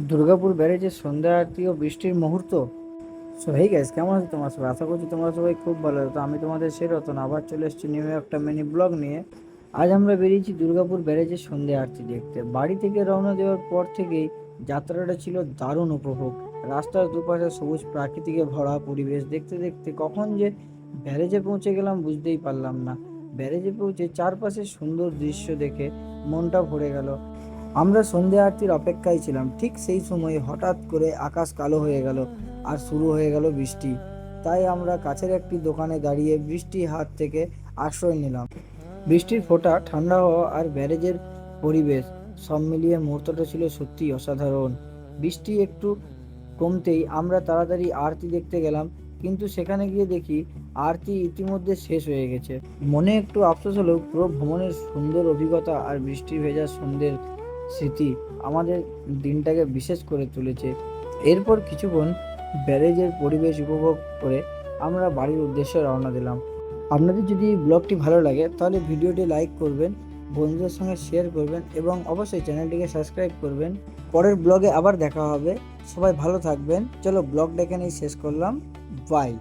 দুর্গাপুর ব্যারেজের সন্ধ্যা আরতি ও বৃষ্টির মুহূর্ত। So hey guys, কেমন আছো তোমরা সবাই? আশা করছি তোমরা সবাই খুব ভালো আছো। তো আমি তোমাদের সে রতন আবার চলে এসেছি নিউ একটা মিনি ব্লগ নিয়ে। আজ আমরা বেরিয়েছি দুর্গাপুর ব্যারেজের সন্ধ্যা আরতি দেখতে। বাড়ি থেকে রওনা দেওয়ার পর থেকেই যাত্রাটা ছিল দারুণ উপভোগ। রাস্তার দুপাশে সবুজ প্রাকৃতিকে ভরা পরিবেশ দেখতে দেখতে কখন যে ব্যারেজে পৌঁছে গেলাম বুঝতেই পারলাম না। ব্যারেজে পৌঁছে চারপাশে সুন্দর দৃশ্য দেখে মনটা ভরে গেল। আমরা সন্ধ্যা আরতির অপেক্ষায় ছিলাম, ঠিক সেই সময় হঠাৎ করে আকাশ কালো হয়ে গেল আর শুরু হয়ে গেল বৃষ্টি। তাই আমরা কাছের একটি দোকানে দাঁড়িয়ে বৃষ্টির হাত থেকে আশ্রয় নিলাম। বৃষ্টির ফোঁটা, ঠান্ডা হাওয়া আর ব্যারেজের পরিবেশ সব মিলিয়ে মুহূর্তটা ছিল সত্যি অসাধারণ। বৃষ্টি একটু কমতেই আমরা তাড়াতাড়ি আরতি দেখতে গেলাম, কিন্তু সেখানে গিয়ে দেখি আরতি ইতিমধ্যে শেষ হয়ে গেছে। মনে একটু আফসোস হলেও পুরো ভ্রমণের সুন্দর অভিজ্ঞতা আর বৃষ্টি ভেজা সন্ধ্যের স্মৃতি আমাদের দিনটাকে বিশেষ করে তুলেছে। এরপর কিছুক্ষণ ব্যারেজের পরিবেশ উপভোগ করে আমরা বাড়ির উদ্দেশ্যে রওনা দিলাম। আপনাদের যদি এই ব্লগটি ভালো লাগে তাহলে ভিডিওটি লাইক করবেন, বন্ধুদের সঙ্গে শেয়ার করবেন এবং অবশ্যই চ্যানেলটিকে সাবস্ক্রাইব করবেন। পরের ব্লগে আবার দেখা হবে। সবাই ভালো থাকবেন। চলো ব্লগটা এখানেই শেষ করলাম। বাই।